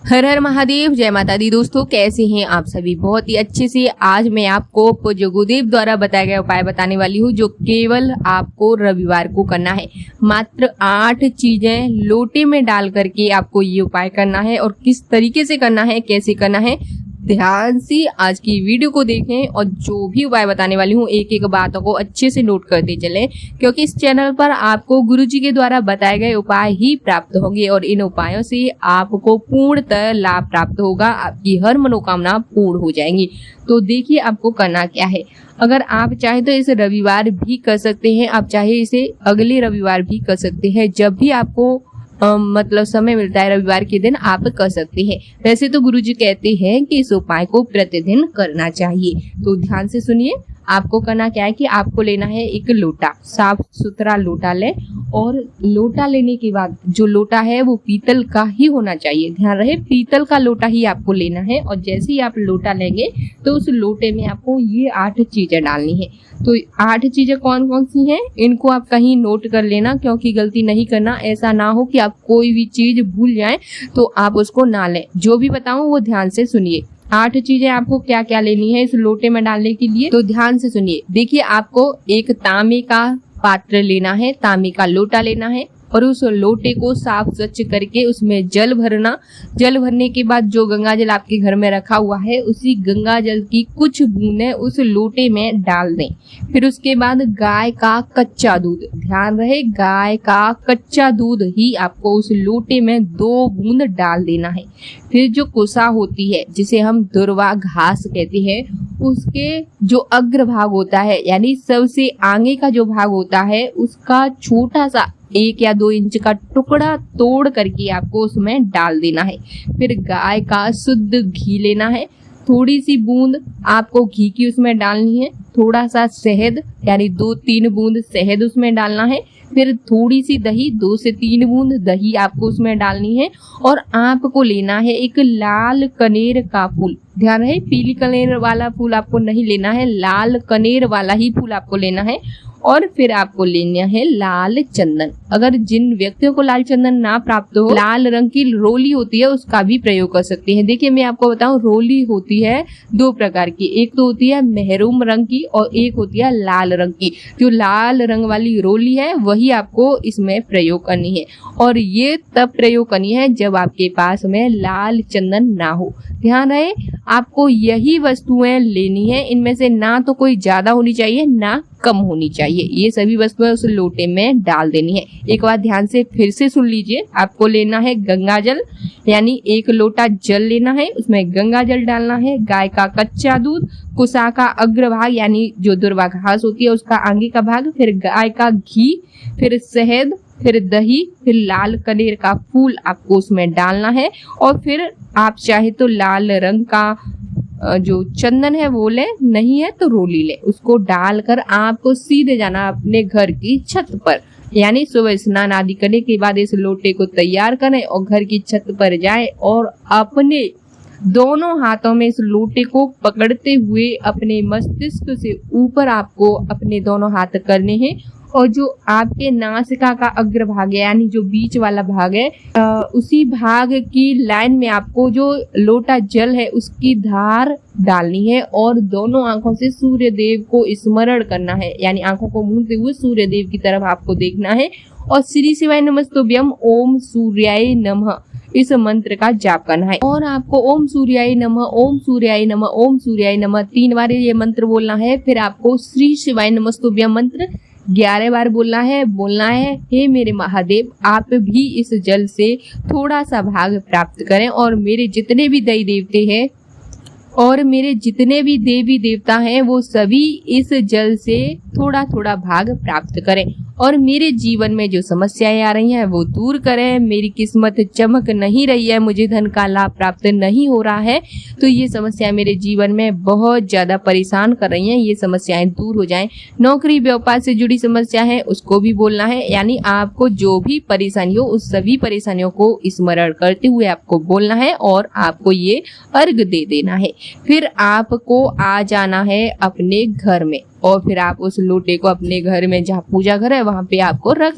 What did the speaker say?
हर हर महादेव, जय माता दी। दोस्तों, कैसे हैं आप सभी? बहुत ही अच्छे से आज मैं आपको जो गुरुदेव द्वारा बताया गया उपाय बताने वाली हूँ, जो केवल आपको रविवार को करना है। मात्र 8 चीजें लोटे में डाल करके आपको ये उपाय करना है, और किस तरीके से करना है, कैसे करना है, ध्यान से आज की वीडियो को देखें। और जो भी उपाय बताने वाली हूँ, एक एक बातों को अच्छे से नोट करते चलें, क्योंकि इस चैनल पर आपको गुरुजी के द्वारा बताए गए उपाय ही प्राप्त होंगे, और इन उपायों से आपको पूर्णतः लाभ प्राप्त होगा। आपकी हर मनोकामना पूर्ण हो जाएंगी। तो देखिए आपको करना क्या है। अगर आप चाहे तो इसे रविवार भी कर सकते हैं, आप चाहे इसे अगले रविवार भी कर सकते हैं। जब भी आपको मतलब समय मिलता है रविवार के दिन आप कर सकते हैं। वैसे तो गुरुजी कहते हैं कि इस उपाय को प्रतिदिन करना चाहिए। तो ध्यान से सुनिए, आपको करना क्या है कि आपको लेना है एक लोटा, साफ सुथरा लोटा लें। और लोटा लेने के बाद जो लोटा है वो पीतल का ही होना चाहिए। ध्यान रहे, पीतल का लोटा ही आपको लेना है। और जैसे ही आप लोटा लेंगे तो उस लोटे में आपको ये 8 चीजें डालनी है। तो 8 चीजें कौन कौन सी हैं, इनको आप कहीं नोट कर लेना, क्योंकि गलती नहीं करना। ऐसा ना हो कि आप कोई भी चीज भूल जाएं तो आप उसको ना लें। जो भी बताऊं वो ध्यान से सुनिए। 8 चीजें आपको क्या क्या लेनी है इस लोटे में डालने के लिए, तो ध्यान से सुनिए। देखिए, आपको एक तांबे का पात्र लेना है, तांबे का लोटा लेना है, और उस लोटे को साफ स्वच्छ करके उसमें जल भरना। जल भरने के बाद जो गंगा जल आपके घर में रखा हुआ है, उसी गंगा जल की कुछ बूंदें उस लोटे में डाल दें। फिर उसके बाद गाय का कच्चा दूध, ध्यान रहे, गाय का कच्चा दूध ही आपको उस लोटे में 2 बूंद डाल देना है। फिर जो कुसा होती है, जिसे हम दुर्वा घास कहते हैं, उसके जो अग्रभाग होता है, यानी सबसे आगे का जो भाग होता है, उसका छोटा सा 1 या 2 इंच का टुकड़ा तोड़ करके आपको उसमें डाल देना है। फिर गाय का शुद्ध घी लेना है, थोड़ी सी बूंद आपको घी की उसमें डालनी है। थोड़ा सा शहद, यानी 2-3 बूंद शहद उसमें डालना है। फिर थोड़ी सी दही, 2 से 3 बूंद दही आपको उसमें डालनी है। और आपको लेना है एक लाल कनेर का फूल। ध्यान रहे, पीली कनेर वाला फूल आपको नहीं लेना है, लाल कनेर वाला ही फूल आपको लेना है। और फिर आपको लेना है लाल चंदन। अगर जिन व्यक्तियों को लाल चंदन ना प्राप्त हो, लाल रंग की रोली होती है, उसका भी प्रयोग कर सकते हैं। देखिए, मैं आपको बताऊं, रोली होती है 2 प्रकार की। एक तो होती है मेहरून रंग की, और एक होती है लाल रंग की। जो लाल रंग वाली रोली है वही आपको इसमें प्रयोग करनी है, और ये तब प्रयोग करनी है जब आपके पास में लाल चंदन ना हो। ध्यान रहे, आपको यही वस्तुएं लेनी है। इनमें से ना तो कोई ज्यादा होनी चाहिए, ना कम होनी चाहिए। ये सभी वस्तुएं उस लोटे में डाल देनी है। एक बार ध्यान से फिर से सुन लीजिए। आपको लेना है गंगा जल, यानी 1 लोटा जल लेना है, उसमें गंगा जल डालना है। गाय का कच्चा दूध, कुसा का अग्रभाग, यानी जो दुर्वा घास होती है उसका आगे का भाग, फिर गाय का घी, फिर शहद, फिर दही, फिर लाल कनेर का फूल आपको उसमें डालना है। और फिर आप चाहे तो लाल रंग का जो चंदन है वो ले, नहीं है तो रोली ले। उसको डालकर आपको सीधे जाना अपने घर की छत पर, यानी सुबह स्नान आदि करने के बाद इस लोटे को तैयार करें और घर की छत पर जाए, और अपने दोनों हाथों में इस लोटे को पकड़ते हुए अपने मस्तिष्क से ऊपर आपको अपने दोनों हाथ करने हैं। और जो आपके नासिका का अग्रभाग है, यानी जो बीच वाला भाग है, उसी भाग की लाइन में आपको जो लोटा जल है उसकी धार डालनी है। और दोनों आंखों से सूर्य देव को स्मरण करना है, यानी आंखों को मूंदते हुए सूर्य देव की तरफ आपको देखना है। और श्री शिवाय नमस्तुभ्यम ओम सूर्याय नमः इस मंत्र का जाप करना है। और आपको ओम सूर्याय नमः, ओम सूर्याय नमः, ओम सूर्याय नमः 3 बार ये मंत्र बोलना है। फिर आपको श्री शिवाय नमस्तुभ्यम मंत्र 11 बार बोलना है। हे मेरे महादेव, आप भी इस जल से थोड़ा सा भाग प्राप्त करें, और मेरे जितने भी देवी देवते हैं और मेरे जितने भी देवी देवता हैं, वो सभी इस जल से थोड़ा थोड़ा भाग प्राप्त करें, और मेरे जीवन में जो समस्याएं आ रही हैं वो दूर करें। मेरी किस्मत चमक नहीं रही है, मुझे धन का लाभ प्राप्त नहीं हो रहा है, तो ये समस्याएं मेरे जीवन में बहुत ज्यादा परेशान कर रही हैं, ये समस्याएं दूर हो जाएं। नौकरी व्यापार से जुड़ी समस्या है उसको भी बोलना है, यानी आपको जो भी परेशानी हो उस सभी परेशानियों को स्मरण करते हुए आपको बोलना है, और आपको ये अर्घ दे देना है। फिर आपको आ जाना है अपने घर में, और फिर आप उस लोटे को अपने घर में जहाँ पूजा घर है वहां पे आपको रख